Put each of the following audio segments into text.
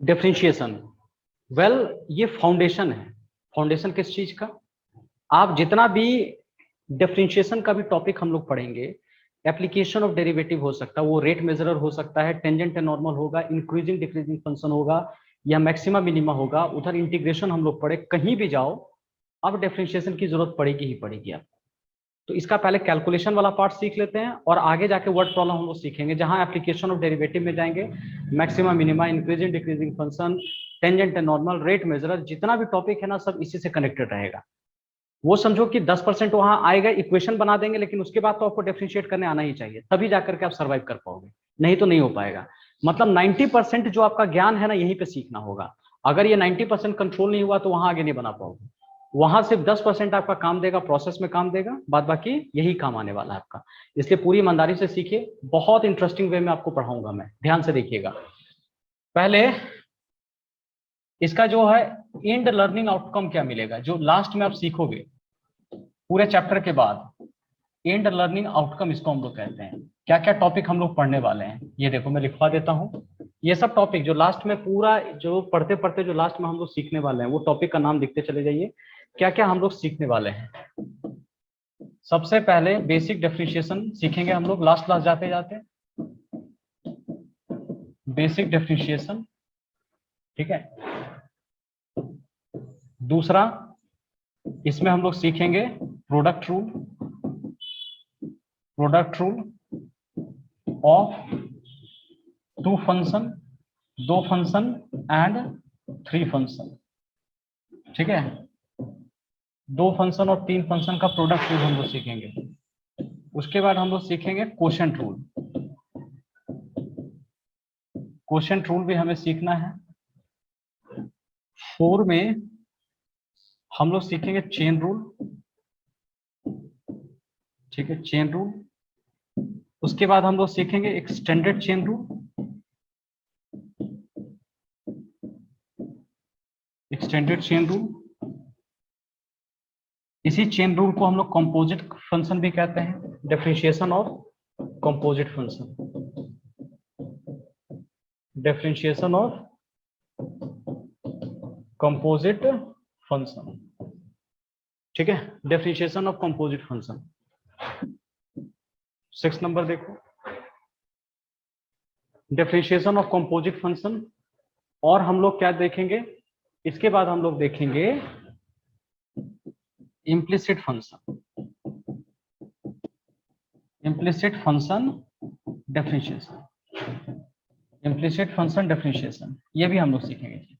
Differentiation, well ये foundation है। Foundation किस चीज का? आप जितना भी डिफरेंशिएशन का भी टॉपिक हम लोग पढ़ेंगे, एप्लीकेशन ऑफ डेरिवेटिव हो सकता है, वो रेट मेजरर हो सकता है, टेंजेंट एंड नॉर्मल होगा, इंक्रीजिंग डिक्रीजिंग फंक्शन होगा, या मैक्सिमा मिनिमा होगा, उधर इंटीग्रेशन हम लोग पढ़े, कहीं भी जाओ अब डिफरेंशिएशन की जरूरत पड़ेगी ही पड़ेगी आपको। तो इसका पहले कैलकुलेशन वाला पार्ट सीख लेते हैं और आगे जाके वर्ड प्रॉब्लम हम लोग सीखेंगे, जहां एप्लीकेशन ऑफ डेरिवेटिव में जाएंगे, maxima minima, increasing decreasing function, tangent and normal, rate measurer, जितना भी टॉपिक है ना सब इसी से कनेक्टेड रहेगा। वो समझो कि 10% वहां आएगा, इक्वेशन बना देंगे, लेकिन उसके बाद तो आपको डिफरेंशिएट करने आना ही चाहिए, तभी जाकर के आप सर्वाइव कर पाओगे, नहीं तो नहीं हो पाएगा। मतलब 90% जो आपका ज्ञान है ना यहीं पे सीखना होगा। अगर ये 90% कंट्रोल नहीं हुआ तो वहां आगे नहीं बना पाओगे। वहां सिर्फ 10% आपका काम देगा, प्रोसेस में काम देगा, बाद बाकी यही काम आने वाला है आपका। इसलिए पूरी ईमानदारी से सीखिए, बहुत इंटरेस्टिंग वे में आपको पढ़ाऊंगा मैं, ध्यान से देखिएगा। पहले इसका जो है एंड लर्निंग आउटकम क्या मिलेगा, जो लास्ट में आप सीखोगे पूरे चैप्टर के बाद, एंड लर्निंग आउटकम इसको हम लोग कहते हैं। क्या क्या टॉपिक हम लोग पढ़ने वाले हैं ये देखो, मैं लिखवा देता हूँ। ये सब टॉपिक जो लास्ट में पूरा जो पढ़ते पढ़ते जो लास्ट में हम लोग सीखने वाले हैं, वो टॉपिक का नाम लिखते चले जाइए, क्या क्या हम लोग सीखने वाले हैं। सबसे पहले बेसिक डिफरेंशिएशन सीखेंगे हम लोग, लास्ट क्लास जाते जाते बेसिक डिफरेंशिएशन, ठीक है। दूसरा इसमें हम लोग सीखेंगे product rule, product rule of two function, दो फंक्शन एंड थ्री फंक्शन, ठीक है। दो फंक्शन और तीन फंक्शन का प्रोडक्ट रूल हम लोग सीखेंगे। उसके बाद हम लोग सीखेंगे क्वोशंट रूल, क्वोशंट रूल भी हमें सीखना है। 4 में हम लोग सीखेंगे चेन रूल, ठीक है, चेन रूल। उसके बाद हम लोग सीखेंगे extended chain rule, extended chain rule. इसी चेन रूल को हम लोग कंपोजिट फंक्शन भी कहते हैं, differentiation of composite function, differentiation of composite function, ठीक है, differentiation of composite function. 6 number देखो, डिफरेंशिएशन ऑफ कंपोजिट फंक्शन। और हम लोग क्या देखेंगे इसके बाद? हम लोग देखेंगे implicit function, implicit function differentiation, implicit function differentiation, ये भी हम लोग सीखेंगे।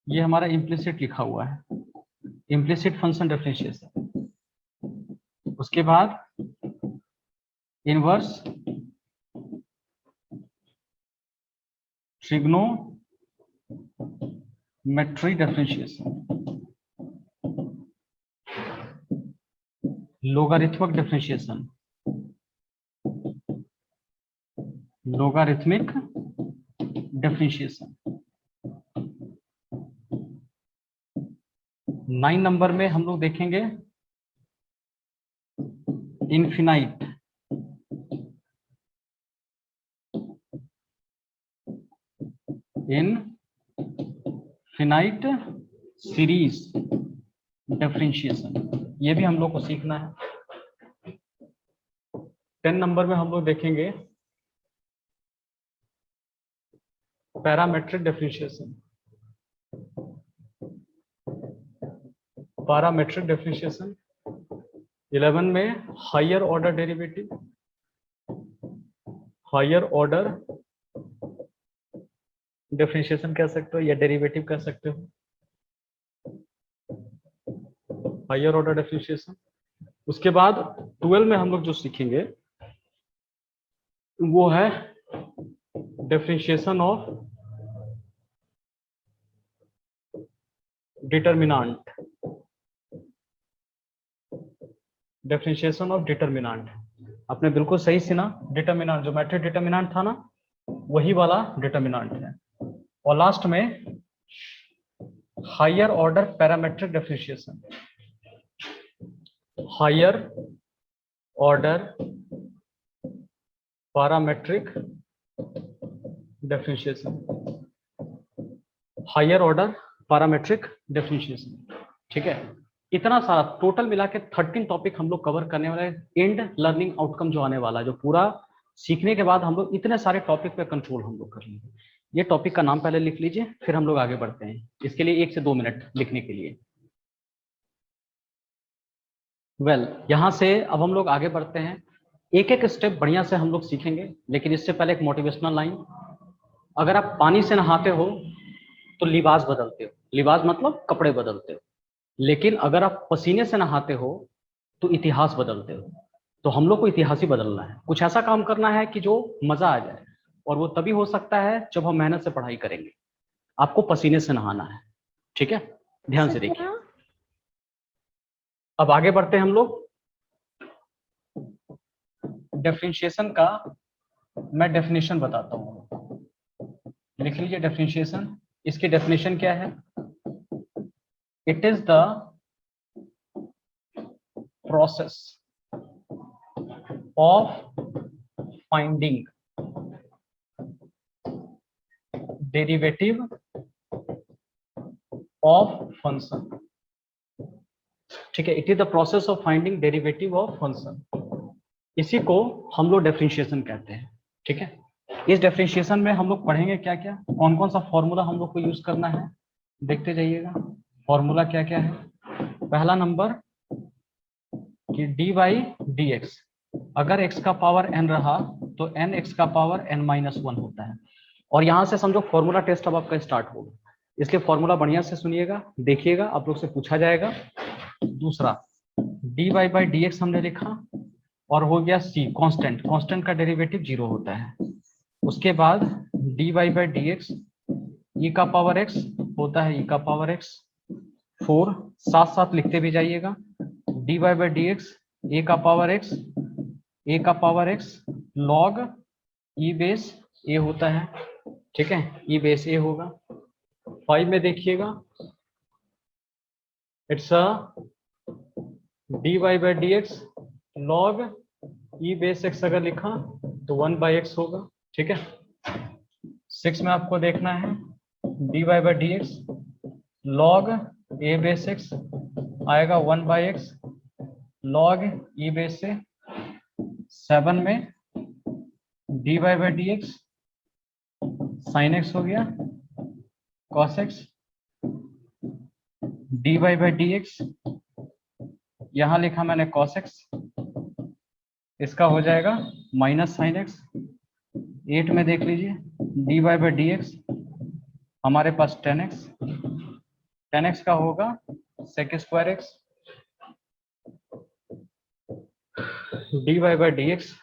ये हमारा इम्प्लिसिट लिखा हुआ है, इम्प्लिसिट फंक्शन डिफरेंशिएशन। उसके बाद inverse trigonometry differentiation, logarithmic differentiation, logarithmic differentiation. 9 number में हम लोग देखेंगे इनफिनाइट, इनफिनाइट सीरीज डिफरेंशिएशन, ये भी हम लोग को सीखना है। 10 नंबर में हम लोग देखेंगे पैरामेट्रिक डिफरेंशिएशन, पैरामेट्रिक डिफरेंशिएशन। 11 में higher order derivative, higher order differentiation कह सकते हो या डेरिवेटिव कह सकते हो, हायर ऑर्डर डिफरेंशिएशन। उसके बाद 12 में हम लोग जो सीखेंगे वो है differentiation of determinant, differentiation of determinant. आपने बिल्कुल सही सुना, डिटरमिनेंट जो मैट्रिक डिटरमिनेंट था ना वही वाला डिटरमिनेंट है। और लास्ट में higher order parametric differentiation, higher order parametric differentiation, higher order parametric differentiation. ठीक है, इतना सारा टोटल मिला के 13 टॉपिक हम लोग कवर करने वाले हैं। एंड लर्निंग आउटकम जो आने वाला, जो पूरा सीखने के बाद हम लोग इतने सारे टॉपिक पे कंट्रोल हम लोग कर लेंगे। ये टॉपिक का नाम पहले लिख लीजिए, फिर हम लोग आगे बढ़ते हैं। इसके लिए 1 से 2 मिनट लिखने के लिए। यहां से अब हम लोग आगे बढ़ते हैं। एक एक स्टेप बढ़िया से हम लोग सीखेंगे, लेकिन इससे पहले एक मोटिवेशनल लाइन। अगर आप पानी से नहाते हो तो लिबास बदलते हो, लिबास मतलब कपड़े बदलते हो, लेकिन अगर आप पसीने से नहाते हो तो इतिहास बदलते हो। तो हम लोग को इतिहास ही बदलना है, कुछ ऐसा काम करना है कि जो मजा आ जाए, और वो तभी हो सकता है जब हम मेहनत से पढ़ाई करेंगे। आपको पसीने से नहाना है, ठीक है, ध्यान से देखिए। अब आगे बढ़ते हैं हम लोग। डिफरेंशिएशन का मैं डेफिनेशन बताता हूँ, लिख लीजिए डिफरेंशिएशन। इसकी डेफिनेशन क्या है? It is the process of finding derivative of function. ठीक है, it is the process of finding derivative of function. इसी को हम लोग डिफरेंशिएशन कहते हैं। ठीक है, इस डिफरेंशिएशन में हम लोग पढ़ेंगे क्या क्या, कौन कौन सा फॉर्मूला हम लोग को यूज करना है, देखते जाइएगा। फॉर्मूला क्या क्या है? पहला नंबर कि डी बाई डी एक्स, अगर x का पावर n रहा तो n x का पावर n-1 होता है। और यहां से समझो फॉर्मूला टेस्ट अब आपका स्टार्ट होगा, इसलिए फॉर्मूला बढ़िया से सुनिएगा, देखिएगा, आप लोग से पूछा जाएगा। दूसरा, d Y by D x हमने लिखा, और हो गया c कांस्टेंट, कांस्टेंट का डेरिवेटिव 0 होता है। उसके बाद d Y by D x e का पावर x होता है, ई का पावर x 4, साथ साथ लिखते भी जाइएगा। D Y by D x a का पावर x, ए का power x log E base a होता है। ठीक है, ई बेस ए होगा। 5 में देखिएगा, it's a D Y by D X log E base X, अगर लिखा तो 1/x होगा। ठीक है, 6 में आपको देखना है D Y by D X log A base X आएगा 1/x लॉग ई बेस से। 7 में D Y by D x sine X हो गया, cos X, D Y by D X यहां लिखा मैंने कॉस एक्स, इसका हो जाएगा माइनस साइन एक्स। 8 में देख लीजिए D Y by D X हमारे पास 10x, 10x का होगा sec square X, D Y by D X.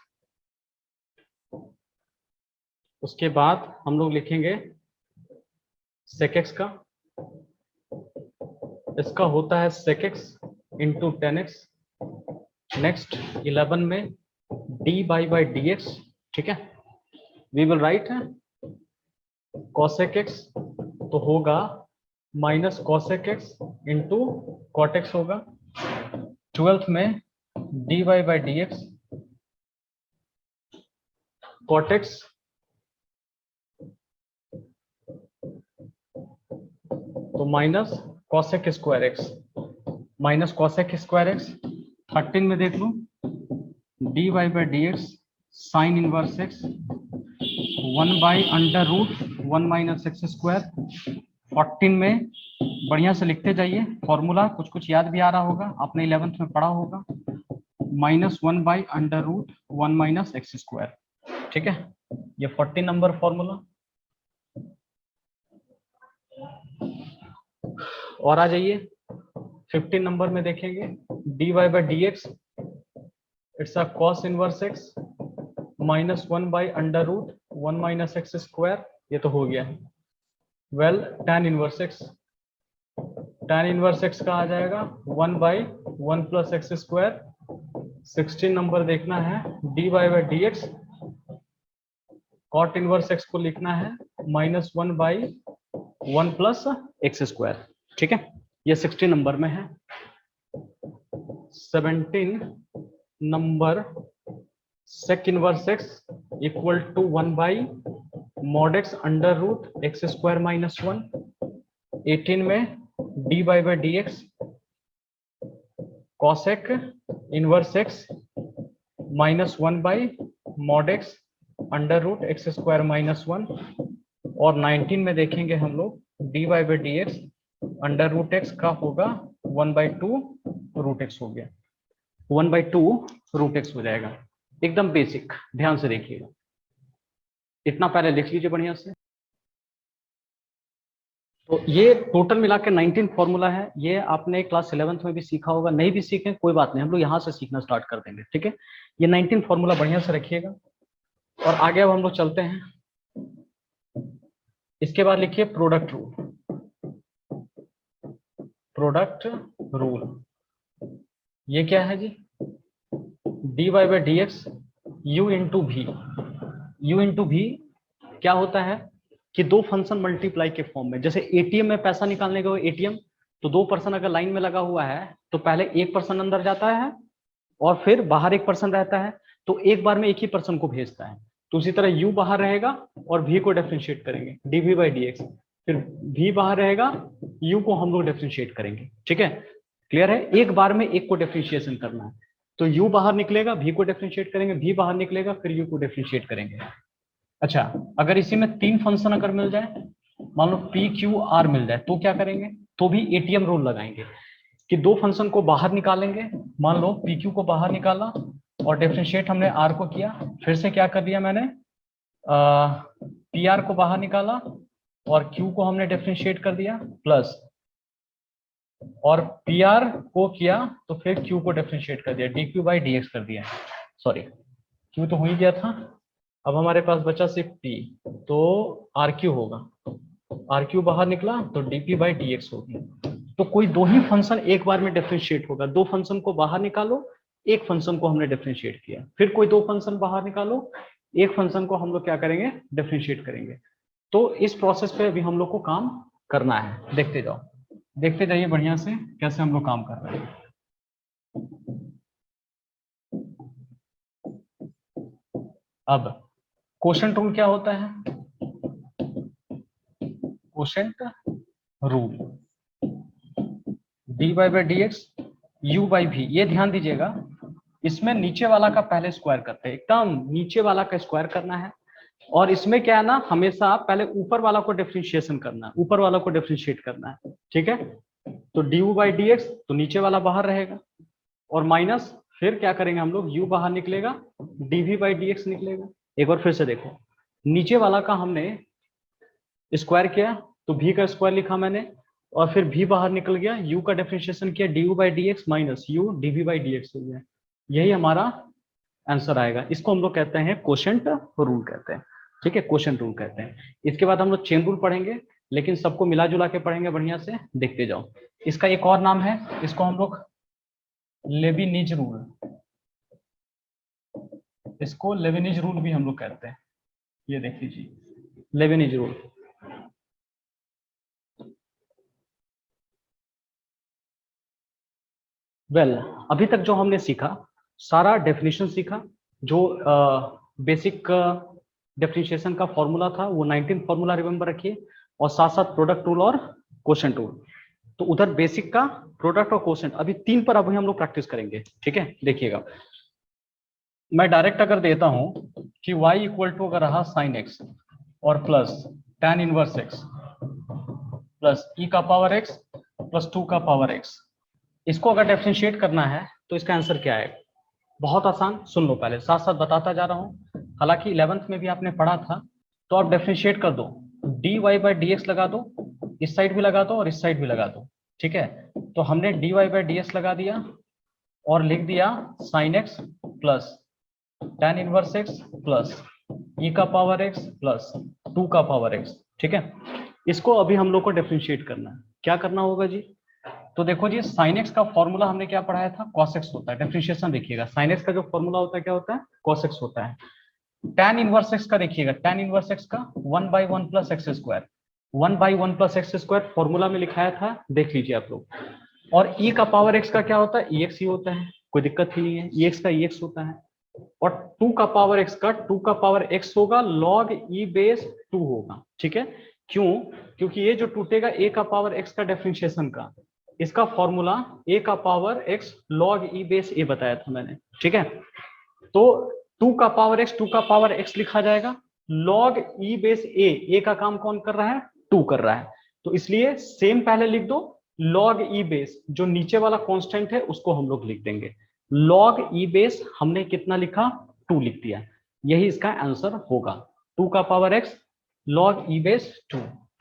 उसके बाद हम लोग लिखेंगे सेक एक्स का, इसका होता है सेक एक्स इंटू 10x। नेक्स्ट 11 में D Y by D x, ठीक है, we will write cosec x, तो होगा minus cosec x into cot x होगा। 12th में D Y by D x cot x तो minus cosec square x, minus cosec square x. 13 में देख लूं d Y by D x sine inverse x 1/√1 minus x square. 14 में बढ़िया से लिखते जाइए, फॉर्मूला कुछ कुछ याद भी आ रहा होगा, आपने 11th में पढ़ा होगा, -1/√1 माइनस एक्स स्क्वायर। ठीक है, ये 14 नंबर फॉर्मूला। और आ जाइए 15 नंबर में देखेंगे D Y by D X it's a cos inverse x -1/√1 minus x square, ये तो हो गया है। Well tan inverse X, tan inverse X का आ जाएगा 1/1 प्लस एक्स स्क्वायर। 16 नंबर देखना है D Y by D x cot inverse X को लिखना है -1/1 प्लस एक्स स्क्वायर। ठीक है, ये 16 नंबर में है। 17 number sec inverse X equal to 1/, mod X under root x square minus 1, 18 में D Y by D X cosec inverse X minus 1 by mod X under root x square minus 1, और 19 में देखेंगे हम लोग D Y by D X under root X का होगा 1/2 root x हो गया, 1/2 रूट एक्स हो जाएगा। एकदम बेसिक, ध्यान से देखिएगा, इतना पहले लिख लीजिए बढ़िया से। तो ये टोटल मिला के 19 फॉर्मूला है। ये आपने क्लास 11th में भी सीखा होगा, नहीं भी सीखे कोई बात नहीं, हम लोग यहाँ से सीखना स्टार्ट कर देंगे, ठीक है। ये 19 फॉर्मूला बढ़िया से रखिएगा और आगे अब हम लोग चलते हैं। इसके बाद लिखिए प्रोडक्ट रूल, प्रोडक्ट रूल ये क्या है जी, d Y by D x u into v, u into v क्या होता है कि दो फंक्शन मल्टीप्लाई के फॉर्म में, जैसे एटीएम में पैसा निकालने का एटीएम, तो 2 पर्सन अगर लाइन में लगा हुआ है तो पहले 1 पर्सन अंदर जाता है और फिर बाहर 1 पर्सन रहता है, तो एक बार में एक ही पर्सन को भेजता है। तो उसी तरह u बाहर रहेगा और v को डिफरेंशिएट करेंगे dv बाई dx, फिर v बाहर रहेगा, u को हम लोग डिफरेंशिएट करेंगे, ठीक है। क्लियर है, एक बार में एक को डिफरेंशिएशन करना है, तो u बाहर निकलेगा, v को डिफरेंशिएट करेंगे, v बाहर निकलेगा, फिर u को डिफरेंशिएट करेंगे। अच्छा, अगर इसी में 3 फंक्शन अगर मिल जाए, मान लो p q r मिल जाए, तो क्या करेंगे, तो भी एटीएम रूल लगाएंगे कि 2 फंक्शन को बाहर निकालेंगे। मान लो पी क्यू को बाहर निकाला और डिफरेंशिएट हमने आर को किया, फिर से क्या कर दिया मैंने, पी आर को बाहर निकाला और क्यू को हमने डिफरेंशिएट कर दिया प्लस, और पी आर को किया तो फिर क्यू को डिफरेंशिएट कर दिया, D Q by D x कर दिया। सॉरी, क्यू तो हो ही गया था, अब हमारे पास बचा सिर्फ पी, तो आर क्यू होगा, आर क्यू बाहर निकला तो D P by D x होगी। तो कोई 2 ही फंक्शन एक बार में डिफरेंशिएट होगा, 2 फंक्शन को बाहर निकालो, एक फंक्शन को हमने डिफरेंशिएट किया, फिर कोई 2 फंक्शन बाहर निकालो, एक फंक्शन को हम लोग क्या करेंगे, डिफरेंशिएट करेंगे। तो इस प्रोसेस पे अभी हम लोग को काम करना है, देखते जाओ, देखते जाइए बढ़िया से कैसे हम लोग काम कर रहे हैं। अब क्वोशंट रूल क्या होता है, quotient rule D Y by D x U by भी, ये ध्यान दीजिएगा, इसमें नीचे वाला का पहले स्क्वायर करते हैं, एकदम नीचे वाला का स्क्वायर करना है, और इसमें क्या है ना, हमेशा पहले ऊपर वाला को डिफरेंशिएशन करना है, ऊपर वाला को डिफरेंशिएट करना है, ठीक है। तो D you by D x, तो नीचे वाला बाहर रहेगा, और माइनस, फिर क्या करेंगे हम लोग, u बाहर निकलेगा, dv बाई डी एक्स निकलेगा। एक बार फिर से देखो, नीचे वाला का हमने स्क्वायर किया तो v का स्क्वायर लिखा मैंने, और फिर v बाहर निकल गया, u का डिफरेंशिएशन किया, du by D x minus u dv by D x हो गया। यही हमारा आंसर आएगा। इसको हम लोग कहते हैं क्वोशंट रूल कहते हैं, ठीक है, क्वोशंट रूल कहते हैं। इसके बाद हम लोग चेन रूल पढ़ेंगे, लेकिन सबको मिला जुला के पढ़ेंगे बढ़िया से, देखते जाओ। इसका एक और नाम है, इसको हम लोग लेबिनिज रूल, इसको लेबिनिज रूल भी हम लोग कहते हैं। ये देख लीजिए लेबिनिज रूल। अभी तक जो हमने सीखा सारा डेफिनेशन सीखा, जो बेसिक डिफरेंशिएशन का फॉर्मूला था वो 19 फॉर्मूला रिमेंबर रखिए, और साथ साथ प्रोडक्ट रूल और क्वोशंट रूल। तो उधर बेसिक का, प्रोडक्ट और क्वोशंट, अभी 3 पर अभी हम लोग प्रैक्टिस करेंगे, ठीक है। देखिएगा, मैं डायरेक्ट अगर देता हूं कि y इक्वल टू अगर रहा साइन x और plus tan inverse x plus e का पावर x प्लस 2 का पावर x, इसको अगर डिफरेंशिएट करना है तो इसका आंसर क्या है, बहुत आसान, सुन लो पहले, साथ साथ बताता जा रहा हूं। हालांकि 11th में भी आपने पढ़ा था, तो आप डिफरेंशिएट कर दो, dy बाई डी एक्स लगा दो, इस साइड भी लगा दो और इस साइड भी लगा दो, ठीक है। तो हमने dy बाई डी एक्स लगा दिया और लिख दिया sine x plus tan inverse x plus e का पावर x प्लस 2 का पावर x, ठीक है। इसको अभी हम लोग को डिफरेंशिएट करना है। क्या करना होगा जी, तो देखो जी, साइन x का फॉर्मूला हमने क्या पढ़ाया था, cos x होता है। डिफरेंशिएशन देखिएगा, साइन x का जो फॉर्मूला होता है क्या होता है, cos x होता है। tan इनवर्स x का देखिएगा, tan इनवर्स x का 1/1 plus x square, 1/1 plus x square formula में लिखाया था, देख लीजिए आप लोग। और e का पावर x का क्या होता है, ex ही होता है, कोई दिक्कत ही नहीं है, ex का ex होता है। और 2 का पावर x का 2 का पावर x होगा log e बेस 2 होगा। ठीक है, क्यों? क्योंकि ये जो टूटेगा a का पावर x का डिफरेंशिएशन का, इसका फॉर्मूला a का power x log e base a बताया था मैंने। ठीक है, तो 2 का पावर x 2 का पावर x लिखा जाएगा, log e बेस a का काम कौन कर रहा है? 2 कर रहा है, तो इसलिए सेम पहले लिख दो, log e बेस जो नीचे वाला कांस्टेंट है उसको हम लोग लिख देंगे, log e बेस हमने कितना लिखा? 2 लिख दिया, यही इसका आंसर होगा। 2 का power x log e base 2,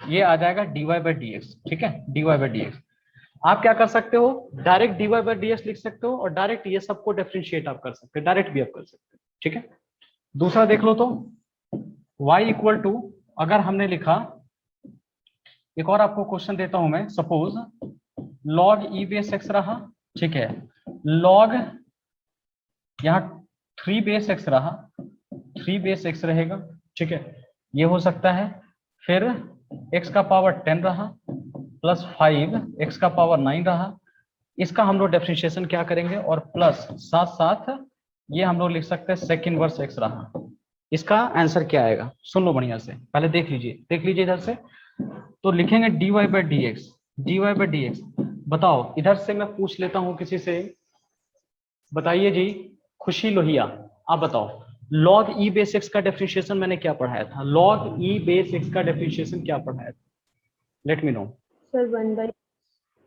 ये आ जाएगा dy बाई dx। ठीक है, dy बाई dx। आप क्या कर सकते हो? डायरेक्ट dy बाई dx लिख सकते हो और डायरेक्ट ये सबको डिफरेंशिएट आप कर सकते हो, डायरेक्ट भी आप कर सकते हो। ठीक है, दूसरा देख लो तो y इक्वल टू, अगर हमने लिखा, एक और आपको क्वेश्चन देता हूं मैं, suppose log e base x रहा। ठीक है, log यहाँ 3 बेस x रहा, 3 बेस x रहेगा। ठीक है, ये हो सकता है। फिर x का पावर 10 रहा प्लस 5 x का पावर 9 रहा, इसका हम लोग डिफरेंशिएशन क्या करेंगे, और प्लस साथ साथ ये हम लोग लिख सकते हैं sec इनवर्स x रहा। इसका आंसर क्या आएगा? सुन लो बढ़िया से, पहले देख लीजिए इधर से। तो लिखेंगे dy बाई dx। बताओ, इधर से मैं पूछ लेता हूं किसी से, बताइए जी, खुशी लोहिया, आप बताओ, log e बेस x का डिफरेंशिएशन मैंने क्या पढ़ाया था? log e बेस x का डिफरेंशिएशन क्या पढ़ाया था? Let me know. Sir 1 by,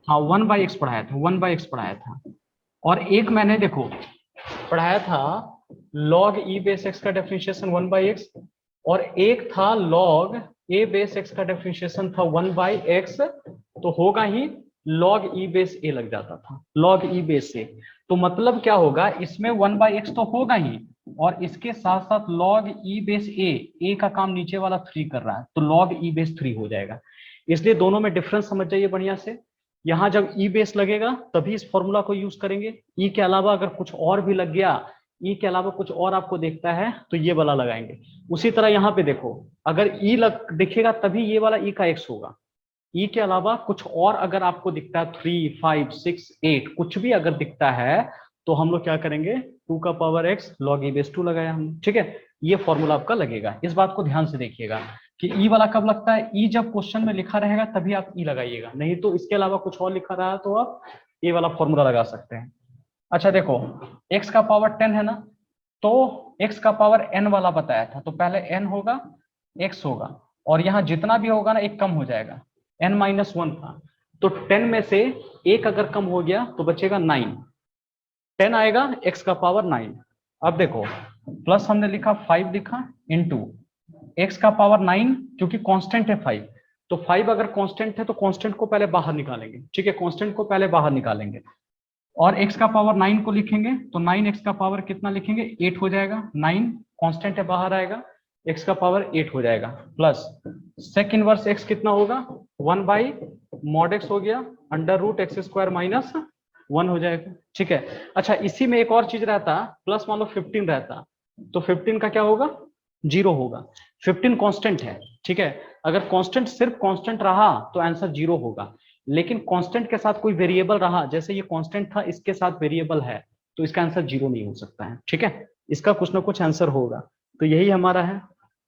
हाँ 1 बाई एक्स पढ़ाया था, 1 बाई एक्स पढ़ाया था। और एक मैंने देखो पढ़ाया था log e बेस x का डिफरेंशिएशन 1 बाई एक्स, और एक था log a बेस x का डिफरेंशिएशन था 1 बाई एक्स, तो होगा ही log e बेस a लग जाता था, log e बेस a। तो मतलब क्या होगा, इसमें 1 बाई एक्स तो होगा ही, और इसके साथ साथ log e बेस a का काम नीचे वाला 3 कर रहा है, तो log e बेस 3 हो जाएगा। इसलिए दोनों में डिफरेंस समझ जाइए बढ़िया से। यहाँ जब ई बेस लगेगा तभी इस फॉर्मूला को यूज करेंगे, ई के अलावा अगर कुछ और भी लग गया, ई के अलावा कुछ और आपको देखता है तो ये वाला लगाएंगे। उसी तरह यहाँ पे देखो, अगर ई दिखेगा तभी ये वाला ई का एक्स होगा, ई के अलावा कुछ और अगर आपको दिखता है 3, 5, 6, 8 कुछ भी अगर दिखता है तो हम लोग क्या करेंगे, 2 का power x log e base 2 लगाया हमने। ठीक है, ये फॉर्मूला आपका लगेगा, इस बात को ध्यान से देखिएगा कि ई वाला कब लगता है, ई जब क्वेश्चन में लिखा रहेगा तभी आप ई लगाइएगा, नहीं तो इसके अलावा कुछ और लिखा रहा तो आप ये वाला फॉर्मूला लगा सकते हैं। अच्छा देखो, x का पावर 10 है ना, तो x का पावर n वाला बताया था, तो पहले n होगा, x होगा, और यहाँ जितना भी होगा ना एक कम हो जाएगा, n-1 था, तो 10 में से एक अगर कम हो गया तो बचेगा 9, 10 आएगा x का पावर 9। अब देखो, प्लस हमने लिखा 5 लिखा इंटू x का पावर 9, क्योंकि कांस्टेंट है 5, तो 5 अगर कांस्टेंट है तो कांस्टेंट को पहले बाहर निकालेंगे। ठीक है, कांस्टेंट को पहले बाहर निकालेंगे, और x का पावर 9 को लिखेंगे, तो 9x का पावर कितना लिखेंगे, 8 हो जाएगा, 9 कांस्टेंट है बाहर आएगा, x का पावर 8 हो जाएगा, प्लस सेक इनवर्स x कितना होगा, 1 बाई मॉड x हो गया, under root x square minus 1 हो जाएगा। ठीक है, अच्छा इसी में एक और चीज रहता, प्लस मान लो 15 रहता, तो 15 का क्या होगा, 0 होगा, 15 कांस्टेंट है। ठीक है, अगर कांस्टेंट सिर्फ कांस्टेंट रहा तो आंसर 0 होगा, लेकिन कांस्टेंट के साथ कोई वेरिएबल रहा, जैसे ये कांस्टेंट था इसके साथ वेरिएबल है, तो इसका आंसर 0 नहीं हो सकता है। ठीक है, इसका कुछ ना कुछ आंसर होगा, तो यही हमारा है।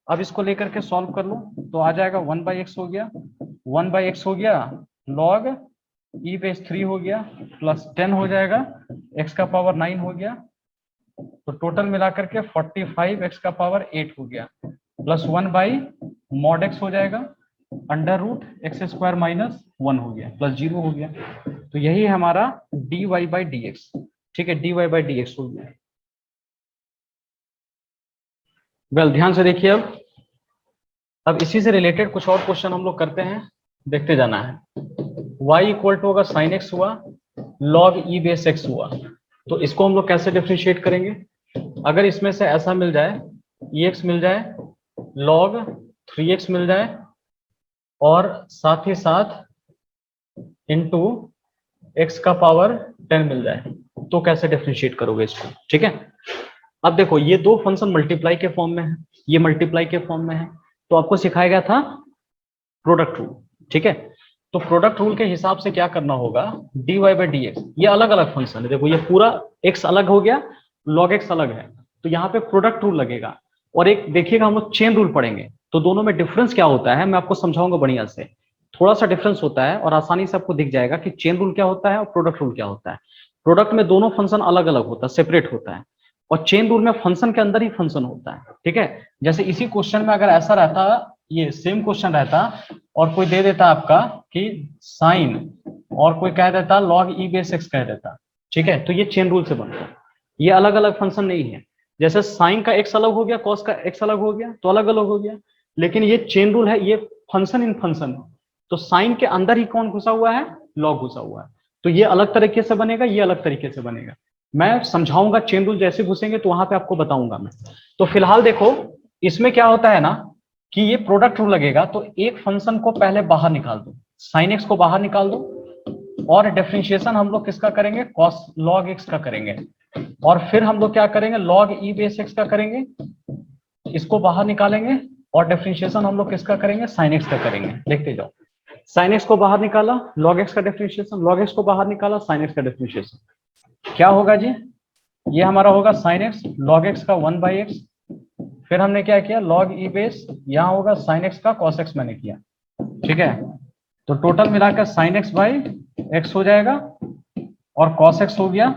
अब इसको लेकर के सॉल्व कर लो, तो आ जाएगा 1 बाई एक्स हो गया, 1 बाई एक्स हो गया, log e बेस 3 हो गया, प्लस 10 हो जाएगा, x का पावर 9 हो गया, तो टोटल मिलाकर के 45 x का पावर 8 हो गया, प्लस 1 बाई मॉड x हो जाएगा, under root x square minus 1 हो गया, प्लस 0 हो गया, तो यही है हमारा dy बाई dx। ठीक है, dy बाई dx हो गया। वेल ध्यान से देखिए, अब इसी से रिलेटेड कुछ और क्वेश्चन हम लोग करते हैं, देखते जाना है। y इक्वल टू अगर साइन x हुआ, log e बेस x हुआ, तो इसको हम लोग कैसे डिफरेंशिएट करेंगे? अगर इसमें से ऐसा मिल जाए, ex मिल जाए, log 3x मिल जाए, और साथ ही साथ इंटू x का पावर 10 मिल जाए, तो कैसे डिफरेंशिएट करोगे इसको? ठीक है, अब देखो ये दो फंक्शन मल्टीप्लाई के फॉर्म में है, ये मल्टीप्लाई के फॉर्म में है, तो आपको सिखाया गया था प्रोडक्ट रूल। ठीक है, तो प्रोडक्ट रूल के हिसाब से क्या करना होगा, dy बाई dx, ये अलग अलग फंक्शन है, देखो ये पूरा x अलग हो गया, log x अलग है, तो यहाँ पे प्रोडक्ट रूल लगेगा। और एक देखिएगा हम लोग चेन रूल पढ़ेंगे, तो दोनों में डिफरेंस क्या होता है मैं आपको समझाऊंगा बढ़िया से। थोड़ा सा डिफरेंस होता है और आसानी से आपको दिख जाएगा कि चेन रूल क्या होता है और प्रोडक्ट रूल क्या होता है। प्रोडक्ट में दोनों फंक्शन अलग अलग होता है, सेपरेट होता है, और चेन रूल में फंक्शन के अंदर ही फंक्शन होता है। ठीक है, जैसे इसी क्वेश्चन में अगर ऐसा रहता, ये सेम क्वेश्चन रहता और कोई दे देता आपका कि साइन, और कोई कह देता log e बेस x कह देता, ठीक है, तो ये चेन रूल से बनता है। ये अलग अलग फंक्शन नहीं है, जैसे साइन का x अलग हो गया, कॉस का x अलग हो गया, तो अलग अलग हो गया। लेकिन ये चेन रूल है, ये फंक्शन इन फंक्शन है, तो साइन के अंदर ही कौन घुसा हुआ है, लॉग घुसा हुआ है। तो ये अलग तरीके से बनेगा, ये अलग तरीके से बनेगा। मैं समझाऊंगा चेन रूल जैसे घुसेंगे तो वहां पे आपको बताऊंगा मैं। तो फिलहाल देखो, इसमें क्या होता है ना कि ये प्रोडक्ट रूल लगेगा, तो एक फंक्शन को पहले बाहर निकाल दो, साइन एक्स को बाहर निकाल दो, और डिफरेंशिएशन हम लोग किसका करेंगे, कॉस लॉग एक्स का करेंगे, और फिर हम लोग क्या करेंगे, लॉग ई बेस एक्स का करेंगे, इसको बाहर निकालेंगे, और डिफरेंशिएशन हम लोग किसका करेंगे, साइन एक्स का करेंगे। देखते जाओ, साइन एक्स को बाहर निकाला, लॉग एक्स का डिफरेंशिएशन, लॉग एक्स को बाहर निकाला, साइन एक्स का डिफरेंशिएशन, क्या होगा जी, ये हमारा होगा साइन एक्स, लॉग एक्स का 1/x, फिर हमने क्या किया, लॉग ई बेस, यहाँ होगा साइन एक्स का कॉस एक्स मैंने किया। ठीक है, तो टोटल मिलाकर साइन एक्स बाई एक्स हो जाएगा, और कॉस एक्स हो गया,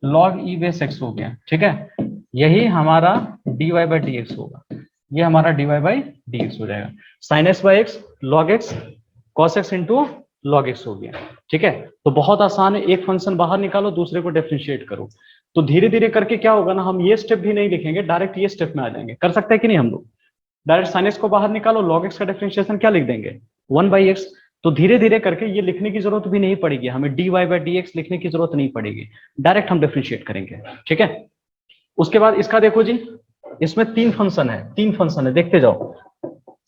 लॉग ई बेस एक्स हो गया। ठीक है, यही हमारा dy बाई डी एक्स होगा, ये हमारा dy बाई डी एक्स हो जाएगा। Sine x by x, log x, cos x into log x हो गया। ठीक है, तो बहुत आसान है, एक फंक्शन बाहर निकालो, दूसरे को डिफरेंशिएट करो। तो धीरे धीरे करके क्या होगा ना, हम ये स्टेप भी नहीं लिखेंगे, डायरेक्ट ये स्टेप में आ जाएंगे। कर सकते हैं कि नहीं हम लोग, डायरेक्ट साइन एक्स को बाहर निकालो, लॉग एक्स का डिफरेंशिएशन क्या लिख देंगे, 1/x। तो धीरे धीरे करके ये लिखने की जरूरत भी नहीं पड़ेगी हमें, dy बाई डी एक्स लिखने की जरूरत नहीं पड़ेगी, डायरेक्ट हम डिफरेंशिएट करेंगे। ठीक है, उसके बाद इसका देखो जी, इसमें तीन फंक्शन है, देखते जाओ।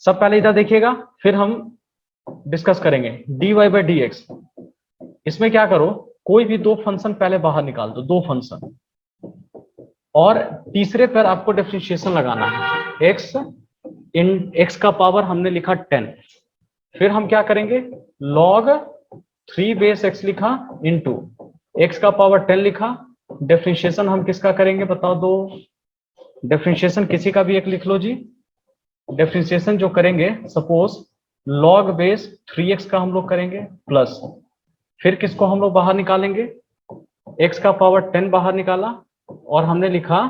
सब पहले इधर देखिएगा, फिर हम डिस्कस करेंगे dy बाई डी एक्स। इसमें क्या करो, कोई भी दो फंक्शन पहले बाहर निकाल दो, दो फंक्शन, और तीसरे पर आपको डिफरेंशिएशन लगाना है, x इन x का पावर हमने लिखा 10, फिर हम क्या करेंगे, log 3 बेस x लिखा इंटू x का पावर 10 लिखा। डिफरेंशिएशन हम किसका करेंगे बताओ दो, डिफरेंशिएशन किसी का भी एक लिख लो जी। डिफरेंशिएशन जो करेंगे, सपोज log बेस 3x का हम लोग करेंगे, प्लस फिर किसको हम लोग बाहर निकालेंगे, x का पावर 10 बाहर निकाला, और हमने लिखा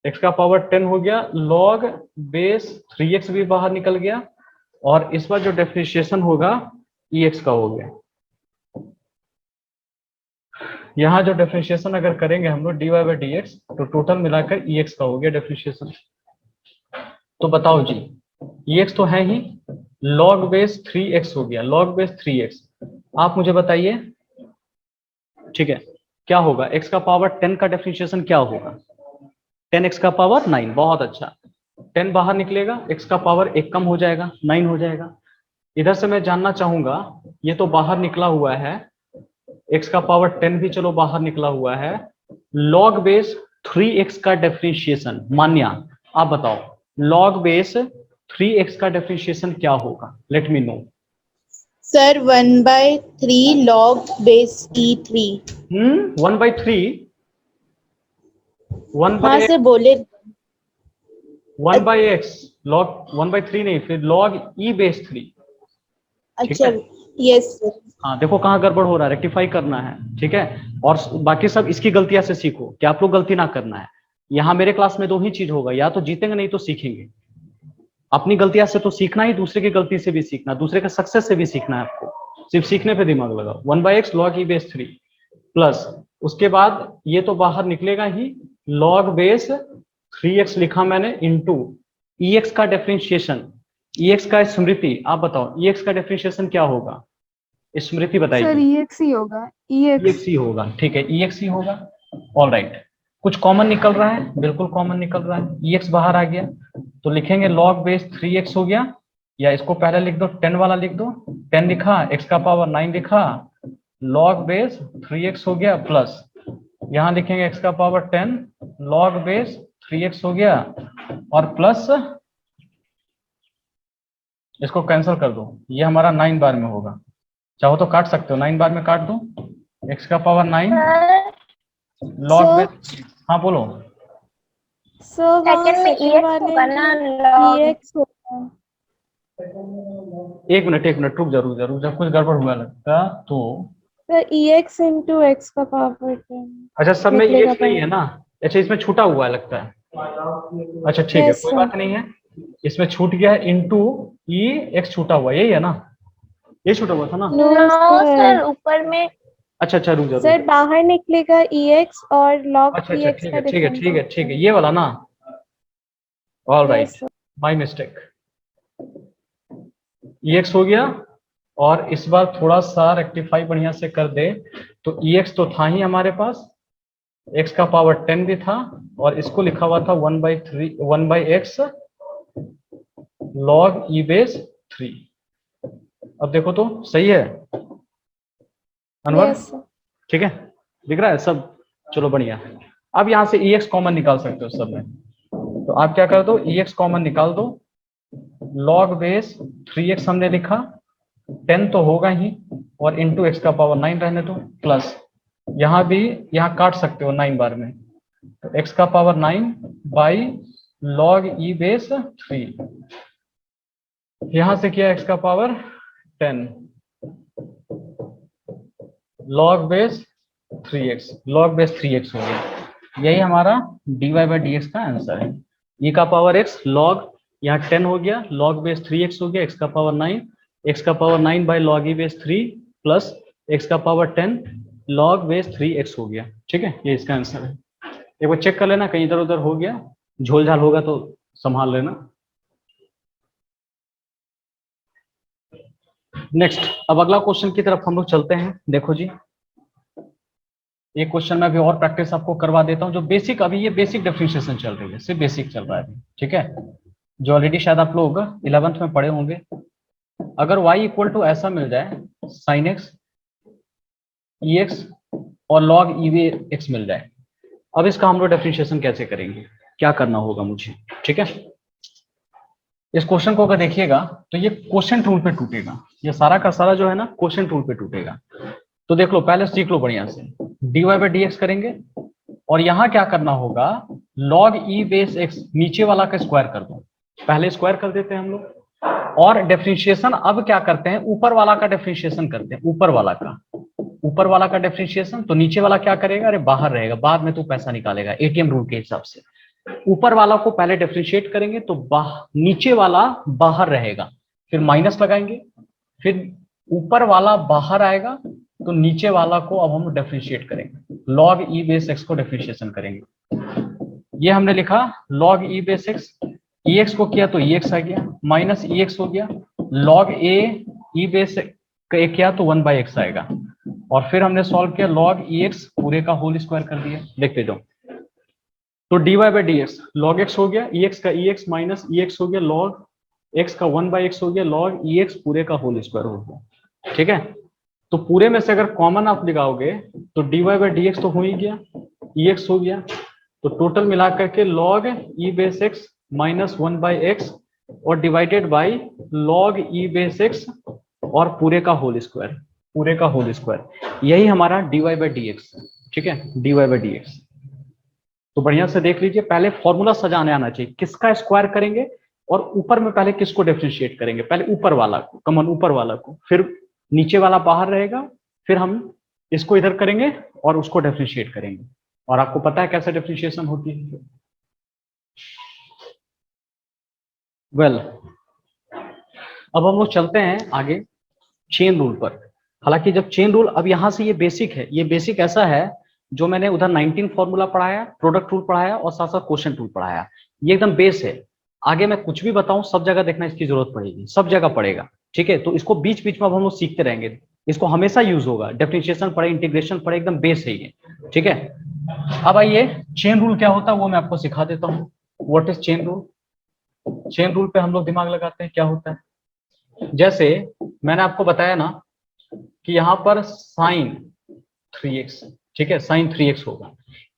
x का पावर 10 हो गया, log बेस 3x भी बाहर निकल गया, और इस बार जो डिफरेंशिएशन होगा ex का हो गया। यहाँ जो डिफरेंशिएशन अगर करेंगे हम लोग dy बाई डी एक्स, तो टोटल मिलाकर ex का हो गया डिफरेंशिएशन। तो बताओ जी, ex तो है ही, log बेस 3x हो गया, log बेस 3x। आप मुझे बताइए, ठीक है, क्या होगा, x का पावर 10 का डिफरेंशिएशन क्या होगा, 10x का पावर 9, बहुत अच्छा। 10 बाहर निकलेगा, x का पावर 1 कम हो जाएगा, 9 हो जाएगा। इधर से मैं जानना चाहूंगा, ये तो बाहर निकला हुआ है, x का पावर 10 भी चलो बाहर निकला हुआ है, log बेस 3x का डिफरेंशिएशन, मान्या आप बताओ, log बेस 3x का डिफरेंशिएशन क्या होगा, let me know. Sir 1/3 log base E3। 1/3, 1 हाँ बाई सर बोले। 1/x, log 1/3 नहीं, फिर log e बेस 3। ठीक अच्छा, है, यस सर। हाँ देखो कहाँ गड़बड़ हो रहा है, रेक्टिफाई करना है। ठीक है, और बाकी सब इसकी गलतियां से सीखो कि आप लोग गलती ना करना है। यहाँ मेरे क्लास में दो ही चीज होगा, या तो जीतेंगे नहीं तो सीखेंगे। अपनी गलतियां से तो सीखना ही, दूसरे की गलती से भी सीखना, दूसरे के सक्सेस से भी सीखना है आपको, सिर्फ सीखने पे दिमाग लगाओ। 1/x log e base 3 plus, उसके बाद ये तो बाहर निकलेगा ही, log बेस 3x लिखा मैंने इंटू ex का डिफरेंशिएशन, ex का स्मृति, आप बताओ ex का डिफरेंशिएशन क्या होगा, स्मृति बताइए। सर EX ही होगा, EX। ex ही होगा, ठीक है, ex ही होगा। ऑल राइट, कुछ कॉमन निकल रहा है, बिल्कुल कॉमन निकल रहा है, ex बाहर आ गया, तो लिखेंगे log बेस 3x हो गया, या इसको पहले लिख दो, 10 वाला लिख दो, 10 लिखा, x का पावर 9 लिखा, log बेस 3x हो गया, प्लस यहाँ लिखेंगे x का पावर 10, log बेस 3x हो गया, और प्लस इसको कैंसिल कर दो, ये हमारा 9 बार में होगा, चाहो तो काट सकते हो, 9 बार में काट दो, x का पावर 9 log बेस, हाँ बोलो। सर वहाँ सेकंड में सेकंड EX होगा वाले ना, में log EX होगा। एक मिनट रुक जा कुछ गड़बड़ हुआ लगता तो। सर EX into X का पावर 10 अच्छा सब में निकलेगा EX नहीं है ना, अच्छा इसमें छूटा हुआ है लगता है। अच्छा ठीक है यस कोई सर। बात नहीं है, इसमें छूट गया है इंटू ई एक्स छूटा हुआ यही है ना, ये छूटा हुआ था ना। No no sir. सर, ऊपर में अच्छा रुक जा सर बाहर निकलेगा EX और log अच्छा EX का डिफरेंस ठीक है ये वाला ना। All yes right sir. My mistake, EX हो गया। और इस बार थोड़ा सा रेक्टिफाई बढ़िया से कर दे तो EX तो था ही हमारे पास, x का पावर 10 भी था और इसको लिखा हुआ था 1/x log e बेस 3। अब देखो तो सही है अनवर, यस सर। ठीक है दिख रहा है सब, चलो बढ़िया। अब यहां से EX कॉमन निकाल सकते हो सब में, तो आप क्या कर दो EX कॉमन निकाल दो, log बेस 3x हमने लिखा, 10 तो होगा ही और इंटू एक्स का पावर 9 रहने दो, प्लस यहां भी यहां काट सकते हो 9 बार में, तो x का power 9 by log e base 3, यहां से किया x का पावर 10 log बेस 3x हो गया, यही हमारा dy बाई dx का आंसर है। e का पावर x log यहाँ 10 हो गया, log बेस 3x हो गया, x का पावर 9, x का power 9 by log e base 3 plus x का पावर 10 log बेस 3x हो गया, ठीक है ये इसका आंसर है। एक बार चेक कर लेना कहीं इधर उधर हो गया, झोल झाल होगा तो संभाल लेना। नेक्स्ट अब अगला क्वेश्चन की तरफ हम लोग चलते हैं। देखो जी एक क्वेश्चन में अभी और प्रैक्टिस आपको करवा देता हूं, जो बेसिक अभी ये बेसिक डिफरेंशिएशन चल रही है, सिर्फ बेसिक चल रहा है अभी, ठीक है, जो ऑलरेडी शायद आप लोग 11th में पढ़े होंगे। अगर y इक्वल टू ऐसा मिल जाए sin x ex और log e x मिल जाए, अब इसका हम लोग डिफरेंशिएशन कैसे करेंगे, क्या करना होगा मुझे, ठीक है। इस क्वेश्चन को अगर देखिएगा तो ये क्वोशेंट रूल पे टूटेगा, ये सारा का सारा जो है ना क्वोशेंट रूल पे टूटेगा। तो देख लो पहले सीख लो बढ़िया से, dy बाई dx करेंगे और यहां क्या करना होगा log e बेस x नीचे वाला का स्क्वायर कर दो, पहले स्क्वायर कर देते हैं हम लोग, और डिफरेंशिएशन अब क्या करते हैं ऊपर वाला का डिफरेंशिएशन करते हैं, ऊपर वाला का डिफरेंशिएशन, तो नीचे वाला क्या करेगा, अरे बाहर रहेगा, बाद में तू पैसा निकालेगा एटीएम रूल के हिसाब से। ऊपर वाला को पहले डिफरेंशिएट करेंगे तो नीचे वाला बाहर रहेगा, फिर माइनस लगाएंगे, फिर ऊपर वाला बाहर आएगा तो नीचे वाला को अब हम डिफरेंशिएट करेंगे, log e बेस x को डिफरेंशिएशन करेंगे। ये हमने लिखा log e base x, ex को किया तो ex आ गया, माइनस ex हो गया, log a e बेस किया तो 1/x आएगा, और फिर हमने सॉल्व किया log ex पूरे का होल स्क्वायर कर दिया, देखते जाओ। तो dy by dx log x हो गया, ex का ex माइनस ex हो गया, log x का 1/x हो गया, log ex पूरे का होल स्क्वायर हो गया, ठीक है। तो पूरे में से अगर कॉमन आप लगाओगे तो dy बाई dx तो हो ही गया, ex हो गया, तो टोटल मिला करके log e base x minus 1/x और divided by log e base x और पूरे का होल स्क्वायर, यही हमारा dy बाई dx, ठीक है, dy बाई dx। तो बढ़िया से देख लीजिए, पहले फॉर्मूला सजाने आना चाहिए, किसका स्क्वायर करेंगे और ऊपर में पहले किसको डिफरेंशिएट करेंगे, पहले ऊपर वाला को, कॉमन ऊपर वाला को, फिर नीचे वाला बाहर रहेगा, फिर हम इसको इधर करेंगे और उसको डिफरेंशिएट करेंगे, और आपको पता है कैसे डिफरेंशिएशन होती है। वेल अब हम लोग चलते हैं आगे चेन रूल पर। हालांकि जब चेन रूल, अब यहां से ये बेसिक है, ये बेसिक ऐसा है जो मैंने उधर 19 फॉर्मूला पढ़ाया, प्रोडक्ट रूल पढ़ाया और साथ साथ क्वोशेंट रूल पढ़ाया, ये एकदम बेस है। आगे मैं कुछ भी बताऊं सब जगह देखना इसकी जरूरत पड़ेगी, सब जगह पड़ेगा, ठीक है। तो इसको बीच बीच में अब हम लोग सीखते रहेंगे, इसको हमेशा यूज होगा, डिफरेंशिएशन पढ़े, इंटीग्रेशन पढ़े, एकदम बेस है ये, ठीक है। अब आइए चेन रूल क्या होता है वो मैं आपको सिखा देता हूँ। What is chain rule? Chain rule पे हम लोग दिमाग लगाते हैं क्या होता है। जैसे मैंने आपको बताया ना कि यहाँ पर साइन 3x, ठीक है, साइन 3x होगा।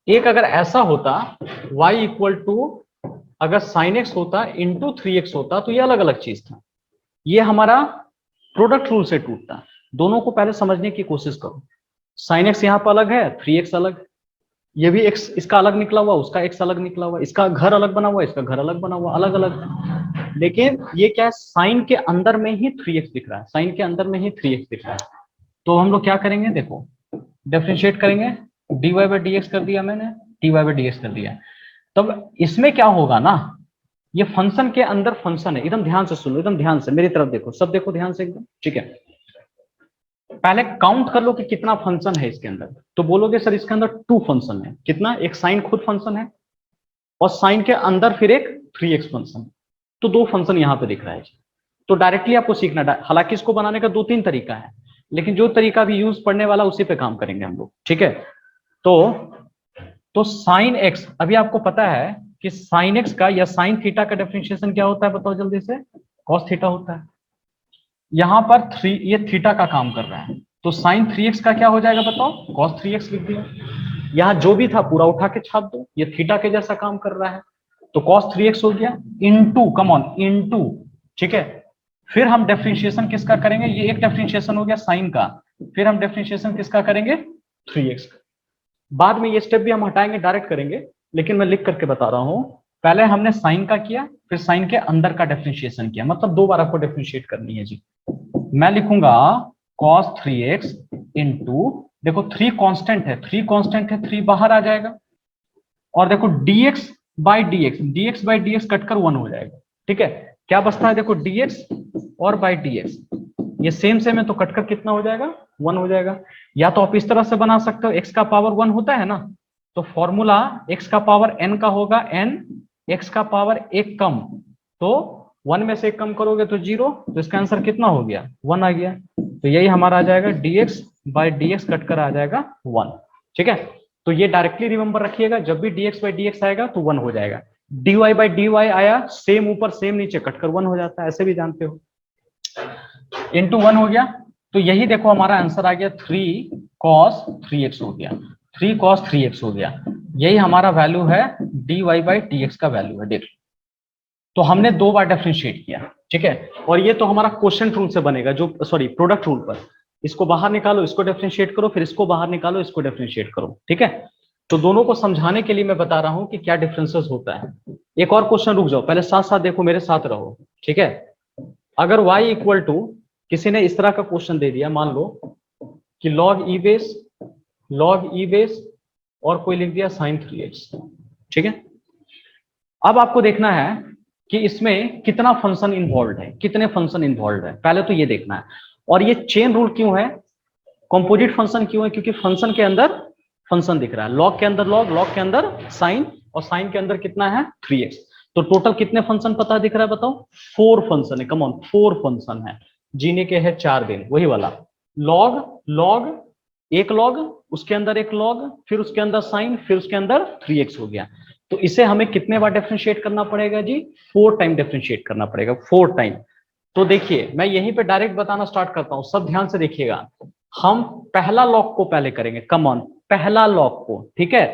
एक अगर ऐसा होता y इक्वल टू, अगर साइन x होता इंटू 3x होता तो ये अलग अलग चीज था, ये हमारा प्रोडक्ट रूल से टूटता। दोनों को पहले समझने की कोशिश करो, साइन x यहाँ पर अलग है, 3x अलग, ये भी x इसका अलग निकला हुआ, उसका x अलग निकला हुआ, इसका घर अलग बना हुआ, इसका घर अलग बना हुआ, अलग अलग। लेकिन ये क्या है, साइन के अंदर में ही 3x दिख रहा है, साइन के अंदर में ही 3x दिख रहा है। तो हम लोग क्या करेंगे, देखो डिफरेंशिएट करेंगे, dy बाई dx कर दिया मैंने, dy बाई dx कर दिया। तब इसमें क्या होगा ना, ये फंक्शन के अंदर फंक्शन है, एकदम ध्यान से सुनो, एकदम ध्यान से मेरी तरफ देखो, सब देखो ध्यान से एकदम, ठीक है। पहले काउंट कर लो कि कितना फंक्शन है इसके अंदर, तो बोलोगे सर इसके अंदर 2 फंक्शन है। कितना, एक साइन खुद फंक्शन है और साइन के अंदर फिर एक 3x फंक्शन, तो 2 फंक्शन यहाँ पे दिख रहा है। तो डायरेक्टली आपको सीखना, हालांकि इसको बनाने का 2-3 तरीका है, लेकिन जो तरीका भी यूज पढ़ने वाला उसी पे काम करेंगे हम लोग, ठीक है। तो साइन x, अभी आपको पता है कि साइन x का या साइन थीटा का डिफरेंशिएशन क्या होता है, बताओ जल्दी से, कॉस थीटा होता है। यहां पर 3, ये थीटा का काम कर रहा है, तो साइन 3x का क्या हो जाएगा बताओ, कॉस 3x लिख दिया। यहां जो भी था पूरा उठा के छाप दो, ये थीटा के जैसा काम कर रहा है, तो cos 3x हो गया इनटू, कम ऑन, इनटू, ठीक है। फिर हम डिफरेंशिएशन किसका करेंगे, ये एक डिफरेंशिएशन हो गया साइन का, फिर हम डिफरेंशिएशन किसका करेंगे, 3x का। बाद में ये स्टेप भी हम हटाएंगे, डायरेक्ट करेंगे, लेकिन मैं लिख करके बता रहा हूं। पहले हमने साइन का किया, फिर साइन के अंदर का डिफरेंशिएशन किया, मतलब 2 बार आपको डिफरेंशिएट करनी है जी। मैं लिखूंगा cos 3x इंटू, देखो 3 कांस्टेंट है, 3 कांस्टेंट है, 3 बाहर आ जाएगा, और देखो dx बाई dx कटकर 1 हो जाएगा, ठीक है। क्या बचता है, देखो dx और बाई dx, ये सेम है, तो कटकर कितना हो जाएगा, 1 हो जाएगा। या तो आप इस तरह से बना सकते हो, x का पावर 1 होता है ना, तो फॉर्मूला x का पावर n का होगा n, x का पावर 1 कम, तो 1 में से 1 कम करोगे तो 0, तो इसका आंसर कितना हो गया, 1 आ गया। तो यही हमारा आ जाएगा dx बाई dx कटकर आ जाएगा 1, ठीक है। तो ये डायरेक्टली रिमेंबर रखिएगा, जब भी dx बाई dx आएगा तो 1 हो जाएगा। dy बाई dy आया, सेम ऊपर सेम नीचे, कटकर 1 हो जाता है, ऐसे भी जानते हो, इंटू 1 हो गया। तो यही देखो हमारा आंसर आ गया 3 cos 3x हो गया, 3 cos 3x हो गया। यही हमारा वैल्यू है, dy बाई dx का वैल्यू है, देख लो। तो हमने 2 बार डिफरेंशिएट किया, ठीक है। और ये तो हमारा क्वोशिएंट रूल से बनेगा, जो सॉरी प्रोडक्ट रूल पर, इसको बाहर निकालो, इसको डिफरेंशिएट करो, फिर इसको बाहर निकालो, इसको डिफरेंशिएट करो, ठीक है। तो दोनों को समझाने के लिए मैं बता रहा हूं कि क्या डिफरेंसेस होता है। एक और क्वेश्चन, रुक जाओ, पहले साथ साथ देखो, मेरे साथ रहो, ठीक है। अगर y इक्वल टू, किसी ने इस तरह का क्वेश्चन दे दिया, मान लो कि log e बेस और कोई लिख दिया sin 3x, ठीक है। अब आपको देखना है कि इसमें कितना फंक्शन इन्वॉल्व है, कितने फंक्शन इन्वॉल्व है, पहले तो ये देखना है। और ये चेन रूल क्यों है, कंपोजिट फंक्शन क्यों है, क्योंकि फंक्शन के अंदर फंक्शन दिख रहा है, लॉग के अंदर लॉग के अंदर साइन, और साइन के अंदर कितना है 3x। तो टोटल कितने फंक्शन पता दिख रहा है बताओ, 4 फंक्शन है, कम ऑन 4 फंक्शन है। जीने के है 4 दिन, वही वाला लॉग, एक लॉग, उसके अंदर एक लॉग, फिर उसके अंदर साइन, फिर उसके अंदर 3x हो गया। तो इसे हमें कितने बार डिफरेंशिएट करना पड़ेगा जी, 4 टाइम डिफरेंशिएट करना पड़ेगा, 4 टाइम। तो देखिए मैं यहीं पे डायरेक्ट बताना स्टार्ट करता हूं, सब ध्यान से देखिएगा। हम पहला लॉग को पहले करेंगे, कम ऑन, पहला लॉग को, ठीक है।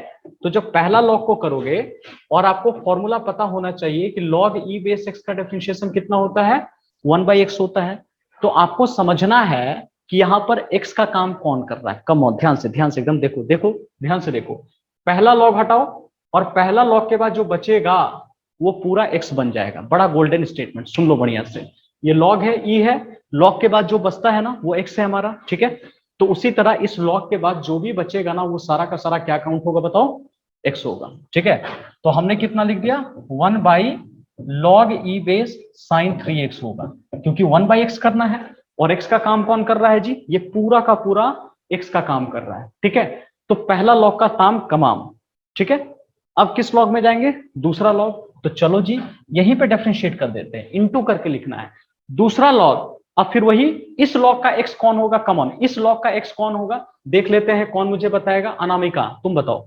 तो जब पहला लॉग को करोगे, और आपको फॉर्मूला पता होना चाहिए कि log e बेस x का डिफरेंशिएशन कितना होता है, 1/x होता है। तो आपको समझना है कि यहाँ पर x का काम कौन कर रहा है, कम ऑन, ध्यान से एकदम देखो, ध्यान से देखो। पहला लॉग हटाओ, और पहला लॉग के बाद जो बचेगा वो पूरा x बन जाएगा। बड़ा गोल्डन स्टेटमेंट, सुन लो बढ़िया से। ये लॉग है, e है, लॉग के बाद जो बचता है ना वो x है हमारा, ठीक है। तो उसी तरह इस लॉग के बाद जो भी बचेगा ना, वो सारा का सारा क्या काउंट होगा बताओ, x होगा, ठीक है। तो हमने कितना लिख दिया, 1/log e base sin 3x होगा, क्योंकि 1/x करना है, और x का काम कौन कर रहा है जी, ये पूरा का पूरा x का काम कर रहा है, ठीक है। तो पहला लॉग का ताम कमाम, ठीक है। अब किस लॉग में जाएंगे, दूसरा लॉग। तो चलो जी यहीं पे डिफरेंशिएट कर देते हैं, इनटू करके लिखना है, दूसरा लॉग। अब फिर वही, इस लॉग का x कौन होगा, कम ऑन, इस लॉग का x कौन होगा, देख लेते हैं कौन मुझे बताएगा। अनामिका तुम बताओ,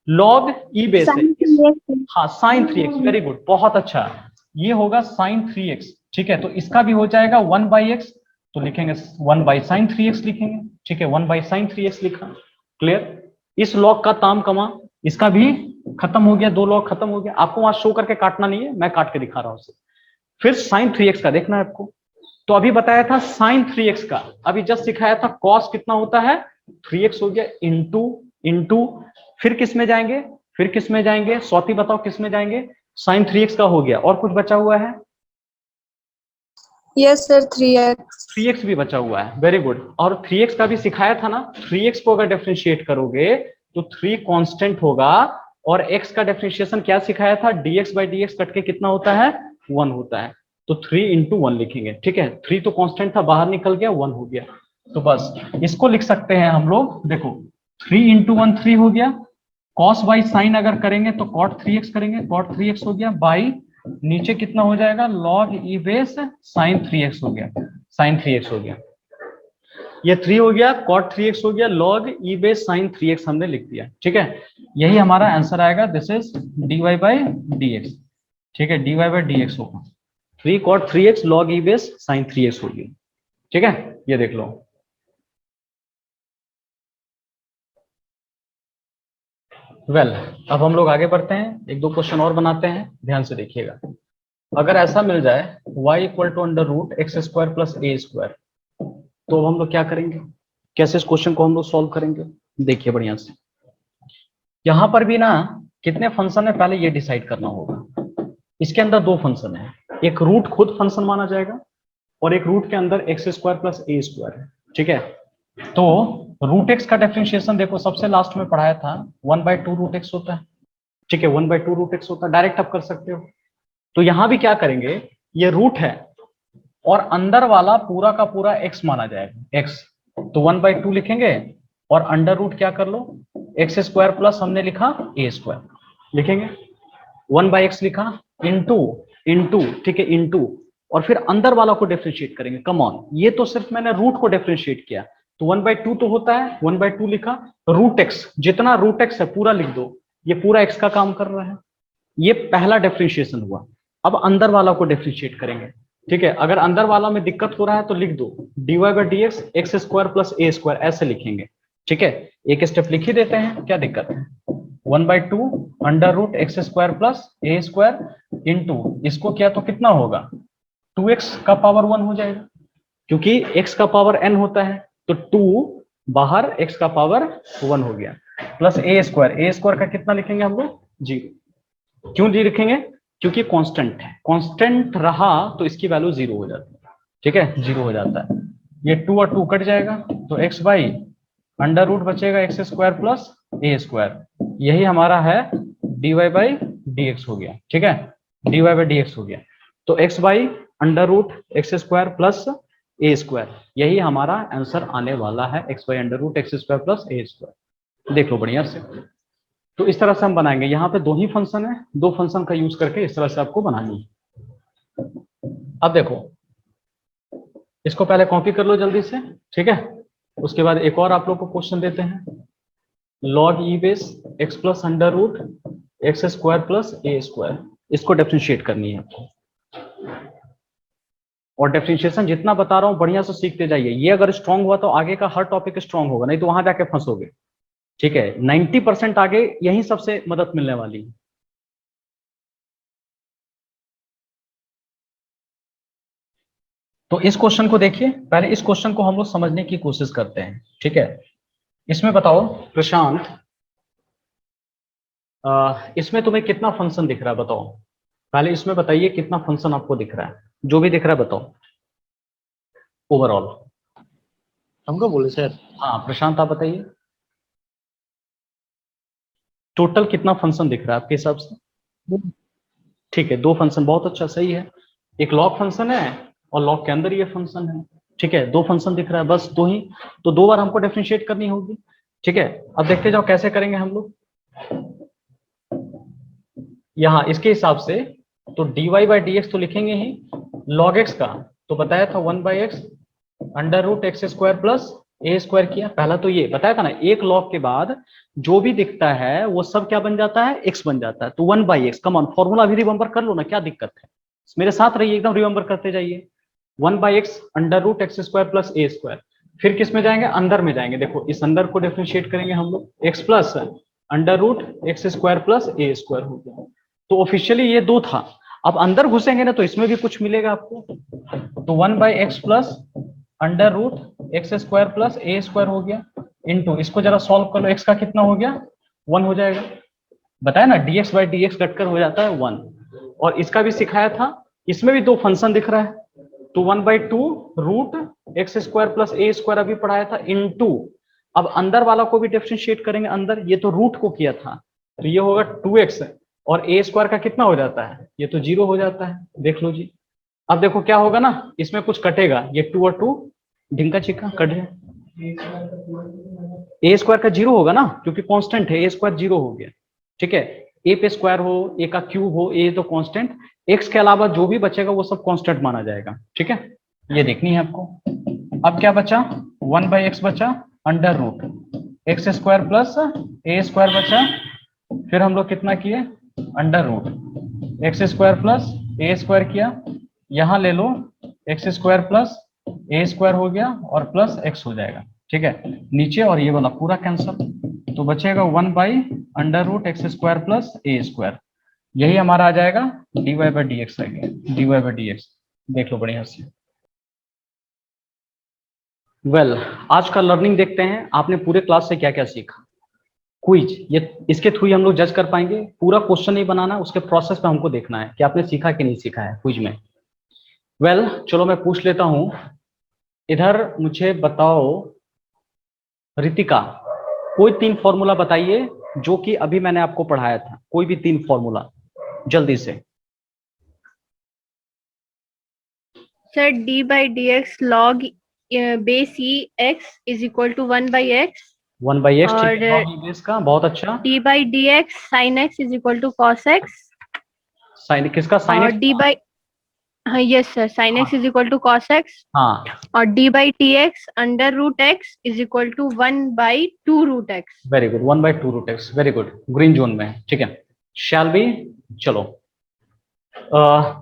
log e बेस है, हाँ sin 3x, वेरी गुड, बहुत अच्छा, ये होगा sin 3x, ठीक है। तो इसका भी हो जाएगा 1/x, तो लिखेंगे 1/sin 3x लिखेंगे, ठीक है, 1/sin 3x लिखा, क्लियर। इस लॉग का ताम कमा, इसका भी खत्म हो गया, 2 लॉग खत्म हो गया। आपको वहां शो करके काटना नहीं है, मैं काट के दिखा रहा हूं उसे। फिर sin 3x का देखना है आपको। तो अभी बताया था sin 3x का, अभी जस्ट सिखाया था cos कितना होता है, 3x हो गया, इंटू फिर किस में जाएंगे, फिर किस में जाएंगे, स्वाति बताओ किस में जाएंगे, साइन 3x का हो गया, और कुछ बचा हुआ है, Yes, sir. 3x. 3x भी बचा हुआ है, वेरी गुड। और 3x का भी सिखाया था ना, 3x को अगर डिफरेंशिएट करोगे तो 3 कांस्टेंट होगा, और x का डिफरेंशिएशन क्या सिखाया था, dx बाई डी कट के कितना होता है, 1 होता है, तो 3 इंटू 1 लिखेंगे, ठीक है, 3 तो कांस्टेंट था, बाहर निकल गया, 1 हो गया, तो बस इसको लिख सकते हैं हम लोग, देखो 3 इंटू 1 3 हो गया, कॉस बाई साइन अगर करेंगे तो कॉट 3x करेंगे, कॉट 3x हो गया, बाई नीचे कितना हो जाएगा, लॉग ई बेस साइन 3x हो गया, साइन 3x हो गया, ये 3 हो गया, cot 3x हो गया, log e base sin 3x हमने लिख दिया, ठीक है, यही हमारा आंसर आएगा, this is dy by dx, ठीक है, dy बाई dx होगा, 3 cot 3x log e base sin 3x होगी, ठीक है, ये देख लो। वेल अब हम लोग आगे बढ़ते हैं, एक दो क्वेश्चन और बनाते हैं, ध्यान से देखिएगा। अगर ऐसा मिल जाए y equal to under root x square plus A square, तो हम लोग क्या करेंगे, कैसे इस क्वेश्चन को हम लोग सॉल्व करेंगे, देखिए बढ़िया से। यहां पर भी ना कितने फंक्शन है पहले ये डिसाइड करना होगा। इसके अंदर 2 फंक्शन है, एक रूट खुद फंक्शन माना जाएगा और एक रूट के अंदर एक्स स्क्वायर प्लस ए स्क्वायर है, ठीक है। तो रूट एक्स का डिफरेंशिएशन देखो सबसे लास्ट में पढ़ाया था, 1/2 रूट एक्स होता है, ठीक है, 1/2 रूट एक्स होता है, डायरेक्ट आप कर सकते हो। तो यहां भी क्या करेंगे, ये रूट है और अंदर वाला पूरा का पूरा x माना जाएगा, x, तो 1/2 लिखेंगे और अंडर रूट क्या कर लो, एक्स स्क्वायर प्लस हमने लिखा ए स्क्वायर लिखेंगे, 1/x लिखा इंटू, ठीक है, इंटू, और फिर अंदर वाला को डिफरेंशिएट करेंगे, कम ऑन, ये तो सिर्फ मैंने रूट को डिफरेंशिएट किया, तो 1/2 तो होता है, 1/2 लिखा, रूट एक्स, जितना रूट एक्स है पूरा लिख दो, ये पूरा x का काम कर रहा है, ये पहला डिफरेंशिएशन हुआ। अब अंदर वाला को डिफरेंशिएट करेंगे, ठीक है, अगर अंदर वाला में दिक्कत हो रहा है तो लिख दो dy by D x square plus A square, ऐसे लिखेंगे, ठीक है, एक स्टेप लिख ही देते हैं, क्या दिक्कत है, 1/2 under root x square plus ए स्क्वायर इंटू, इसको किया तो कितना होगा, 2x का पावर 1 हो जाएगा, क्योंकि x का पावर n होता है, तो 2 बाहर x का पावर 1 हो गया, प्लस ए स्क्वायर का कितना लिखेंगे हम लोग, 0, क्यों जी लिखेंगे, क्योंकि कांस्टेंट है, कांस्टेंट रहा तो इसकी वैल्यू 0 हो जाती है, ठीक है, 0 हो जाता है, ये 2 और 2 कट जाएगा, तो x बाई अंडर रूट बचेगा एक्स स्क्वायर प्लस ए स्क्वायर, यही हमारा है dy बाई डी एक्स हो गया, ठीक है, dy बाई डी एक्स हो गया, तो x by under root x square plus A square, यही हमारा आंसर आने वाला है, x by under root x square plus A square, देख लो बढ़िया से। तो इस तरह से हम बनाएंगे, यहाँ पे 2 ही फंक्शन है, 2 फंक्शन का यूज करके इस तरह से आपको बनानी है। अब देखो इसको पहले कॉपी कर लो जल्दी से, ठीक है, उसके बाद एक और आप लोग को क्वेश्चन देते हैं, log e base x plus under root x square plus ए स्क्वायर, इसको डिफरेंशिएट करनी है आपको, और डिफरेंशिएशन जितना बता रहा हूं बढ़िया से सीखते जाइए, ये अगर स्ट्रांग हुआ तो आगे का हर टॉपिक स्ट्रांग होगा, नहीं तो वहां जाके फंसोगे, ठीक है, 90% आगे यही सबसे मदद मिलने वाली है। तो इस क्वेश्चन को देखिए, पहले इस क्वेश्चन को हम लोग समझने की कोशिश करते हैं, ठीक है। इसमें बताओ प्रशांत, इसमें तुम्हें कितना फंक्शन दिख रहा है बताओ, पहले इसमें बताइए कितना फंक्शन आपको दिख रहा है, जो भी दिख रहा है बताओ ओवरऑल। हमको बोले सर, हाँ प्रशांत आप बताइए, टोटल कितना फंक्शन दिख रहा है आपके हिसाब से, ठीक है, 2 फंक्शन, बहुत अच्छा, सही है, एक लॉग फंक्शन है और लॉग के अंदर ये फंक्शन है, ठीक है, 2 फंक्शन दिख रहा है, बस 2 ही, तो 2 बार हमको डिफरेंशिएट करनी होगी, ठीक है। अब देखते जाओ कैसे करेंगे हम लोग, यहाँ इसके हिसाब से तो dy बाई डी एक्स तो लिखेंगे ही, log x का तो बताया था 1/x under root x square plus ए स्क्वायर किया, पहला तो ये बताया था ना, एक log के बाद जो भी दिखता है वो सब क्या बन जाता है, x बन जाता है, तो 1/x, कम ऑन, फॉर्मूला भी रिमेंबर कर लो ना, क्या दिक्कत है, मेरे साथ रहिए, एकदम रिमेंबर करते जाइए, 1/x under root x square plus ए स्क्वायर, फिर किस में जाएंगे, अंदर में जाएंगे, देखो इस अंदर को डिफरेंशिएट करेंगे हम लोग, x plus under root x square plus ए स्क्वायर हो गया, तो ऑफिशियली ये 2 था, अब अंदर घुसेंगे ना तो इसमें भी कुछ मिलेगा आपको, तो 1/x plus under root x square plus ए स्क्वायर हो गया, इनटू इसको जरा सॉल्व कर लो, x का कितना हो गया 1 हो जाएगा। बताया ना, dx बाई डी एक्स कटकर हो जाता है 1। और इसका भी सिखाया था, इसमें भी दो फंक्शन दिख रहा है, तो 1/2 रूट एक्स स्क्वायर प्लस ए स्क्वायर अभी पढ़ाया था इनटू, अब अंदर वाला को भी डिफरेंशिएट करेंगे। अंदर ये तो रूट को किया था, तो ये होगा 2x, और ए स्क्वायर का कितना हो जाता है, ये तो 0 हो जाता है, देख लो जी। अब देखो क्या होगा ना, इसमें कुछ कटेगा, ये 2 और 2 ढिंका चिक्का कट जाए, ए स्क्वायर का 0 होगा ना, क्योंकि कांस्टेंट है, ए स्क्वायर 0 हो गया। ठीक है, ए पे स्क्वायर हो, ए का क्यूब हो, ए तो कांस्टेंट, एक्स के अलावा जो भी बचेगा वो सब कांस्टेंट माना जाएगा। ठीक है, ये देखनी है आपको। अब क्या बचा, 1/x बचा, under root x square plus ए स्क्वायर बचा, फिर हम लोग कितना किए, under root x square plus ए स्क्वायर किया, यहां ले लो एक्स स्क्वायर प्लस ए स्क्वायर हो गया और प्लस एक्स हो जाएगा। ठीक है, नीचे और ये वाला पूरा कैंसिल, तो बचेगा 1/अंडर रूट एक्स स्क्वायर प्लस ए स्क्वायर, यही हमारा आ जाएगा dy बाई डी एक्स आ गया, dy बाई डी एक्स। देख लो बढ़िया से। वेल, आज का लर्निंग देखते हैं, आपने पूरे क्लास से क्या क्या सीखा। क्विज, ये इसके थ्रू ही हम लोग जज कर पाएंगे, पूरा क्वेश्चन नहीं बनाना, उसके प्रोसेस पे हमको देखना है कि आपने सीखा कि नहीं सीखा है क्विज में। वेल, चलो मैं पूछ लेता हूं, इधर मुझे बताओ रितिका, कोई 3 फॉर्मूला बताइए जो कि अभी मैंने आपको पढ़ाया था, कोई भी 3 फॉर्मूला जल्दी से। Sir D by D X log base E X is equal to 1/x 1/x, और ठीक है, log e base का, बहुत अच्छा। D by D x sine X is equal to cos X, sine किसका, साइन और x? डी बाई, हाँ yes sir, sine X is equal to cos X, हाँ, और D by T X under root X is equal to 1/2 root X. Very good, 1/2 root X, very good, green zone में है। ठीक है, shall be, चलो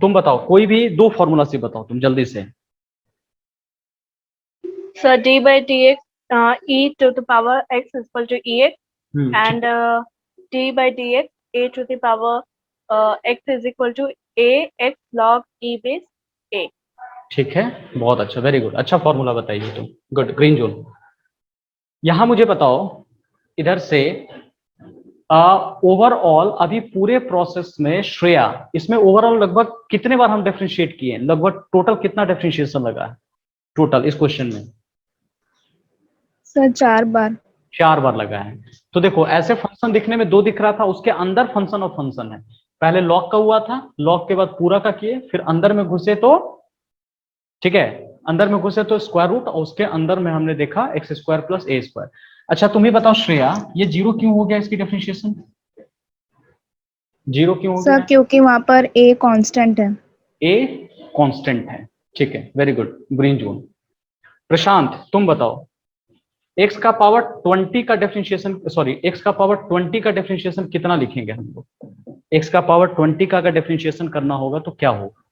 तुम बताओ, कोई भी 2 फॉर्मूला से बताओ तुम जल्दी से। So d by dx e to the power x is equal to ex, and d by dx a to the power x is equal to a x log e base a. ठीक है, बहुत अच्छा, very good, अच्छा formula बताइए तुम, good, green zone. यहां मुझे बताओ इधर से, ओवरऑल अभी पूरे प्रोसेस में श्रेया, इसमें ओवरऑल लगभग कितने बार हम डिफरेंशिएट किए, लगभग टोटल कितना डिफरेंशिएशन लगा है टोटल इस क्वेश्चन में? सर 4 बार। 4 बार लगा है। तो देखो, ऐसे फंक्शन दिखने में 2 दिख रहा था, उसके अंदर फंक्शन और फंक्शन है, पहले लॉग का हुआ था, लॉग के बाद पूरा का किए, फिर अंदर में घुसे तो, ठीक है, अंदर में घुसे तो स्क्वायर रूट, और उसके अंदर में हमने देखा एक्स स्क्वायर प्लस ए स्क्वायर। अच्छा तुम ही बताओ श्रेया, ये 0 क्यों हो गया, इसकी डिफरेंशिएशन 0 क्यों हो सर गया? क्योंकि वहां पर ए कांस्टेंट है। ए कांस्टेंट है, ठीक है, वेरी गुड, ग्रीन जोन। प्रशांत तुम बताओ, x का पावर 20 का डिफरेंशिएशन, सॉरी x का पावर 20 का डिफरेंशिएशन कितना लिखेंगे हम लोग? x का पावर 20 का अगर डिफरेंशिएशन करना होगा तो क्या होगा?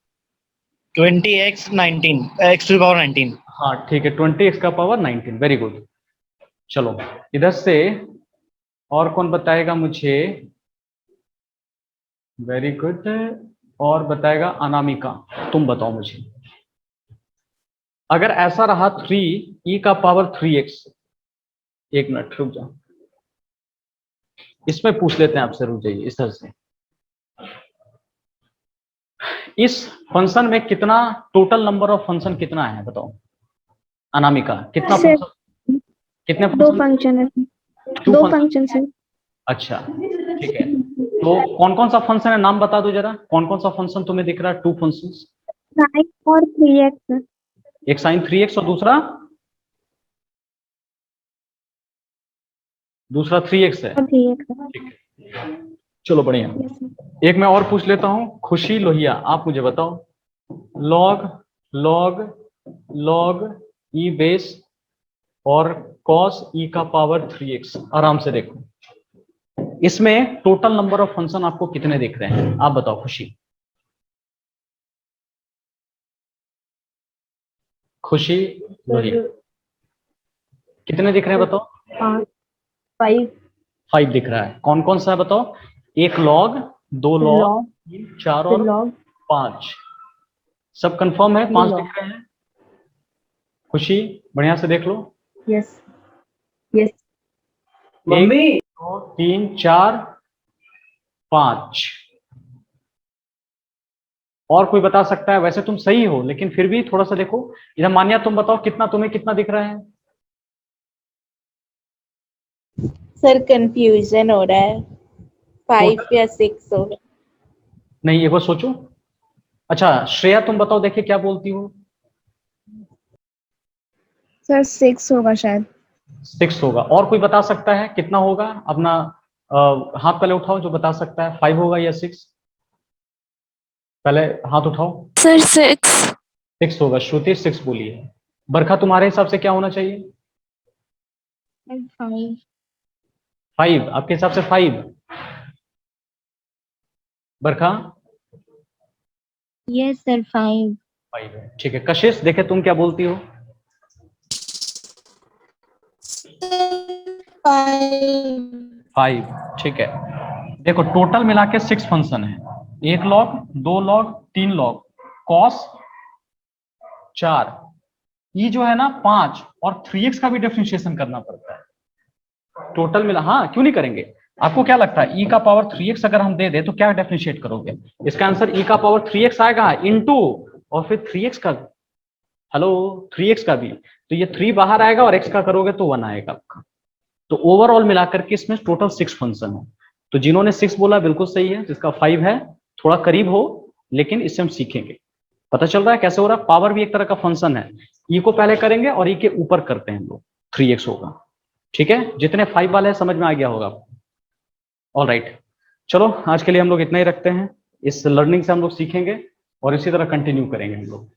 20x 19 x to the power 19। हाँ ठीक है, 20x का पावर 19, वेरी गुड। चलो इधर से और कौन बताएगा मुझे, वेरी गुड, और बताएगा अनामिका, तुम बताओ मुझे, अगर ऐसा रहा 3e का पावर 3x, एक मिनट रुक जाओ, इसमें पूछ लेते हैं आपसे, रुक जाइए, इस तरह से, इस फंक्शन में कितना टोटल नंबर ऑफ फंक्शन कितना है बताओ अनामिका, कितना सर, फंक्शन, कितने 2 फंक्शन है, 2 फंक्शन है। अच्छा ठीक है, तो कौन कौन सा फंक्शन है, नाम बता दो जरा, कौन कौन सा फंक्शन तुम्हें दिख रहा है, 2 फंक्शंस? साइन और 3x, एक साइन 3x और दूसरा 3x है, 3x। ठीक है, चलो बढ़िया। एक मैं और पूछ लेता हूं, खुशी लोहिया, आप मुझे बताओ, लॉग लॉग लॉग ई बेस और कॉस ई का पावर 3x, आराम से देखो, इसमें टोटल नंबर ऑफ फंक्शन आपको कितने दिख रहे हैं, आप बताओ खुशी, खुशी लोहिया, कितने दिख रहे हैं बताओ? 5 दिख रहा है, कौन कौन सा है बताओ? एक लॉग, 2 लॉग, 3, 4 और 5, सब कंफर्म है, 5 दिख रहे हैं? खुशी बढ़िया से देख लो, Yes. Yes. एक 3 4 5। और कोई बता सकता है? वैसे तुम सही हो, लेकिन फिर भी थोड़ा सा देखो इधर। मान्या तुम बताओ कितना, तुम्हें कितना दिख रहा है? सर कंफ्यूजन हो रहा है, 5 या 6 होगा। नहीं, एक बार सोचो। अच्छा श्रेया तुम बताओ, देखिए क्या बोलती हो। सर 6 होगा शायद। 6 होगा। और कोई बता सकता है कितना होगा? अपना हाथ पहले उठाओ जो बता सकता है, 5 होगा या 6? पहले हाथ उठाओ। सर 6। 6 होगा। श्रुति 6 बोली है। बरखा तुम्हारे हिसाब से क्या होना चाहिए? 5। आपके हिसाब से 5? बरखा? Yes sir 5। 5 है, ठीक है। कशिश देखे तुम क्या बोलती हो? 5, ठीक है। देखो टोटल मिला के 6 फंक्शन है, 1 लॉग, 2 लॉग, 3 लॉग, कॉस 4, ये जो है ना 5, और 3x का भी डिफरेंशिएशन करना पड़ता है टोटल मिला। हाँ क्यों नहीं करेंगे? आपको क्या लगता है e का पावर 3x अगर हम दे दे तो क्या डिफरेंशिएट करोगे? इसका आंसर e का पावर 3x आएगा इनटू और फिर 3x का, हेलो 3x का भी, तो ये 3 बाहर आएगा और x का करोगे तो 1 आएगा आपका। तो ओवरऑल मिलाकर के इसमें टोटल 6 फंक्शन है। तो जिन्होंने 6 बोला बिल्कुल सही है, जिसका 5 है थोड़ा करीब हो, लेकिन इससे हम सीखेंगे। पता चल रहा है कैसे हो रहा है? पावर भी एक तरह का फंक्शन है। ई को पहले करेंगे और ई के ऊपर करते हैं हम लोग, 3x होगा। ठीक है, जितने 5 वाले हैं समझ में आ गया होगा। ऑल राइट, चलो आज के लिए हम लोग इतना ही रखते हैं। इस लर्निंग से हम लोग सीखेंगे और इसी तरह कंटिन्यू करेंगे हम लोग।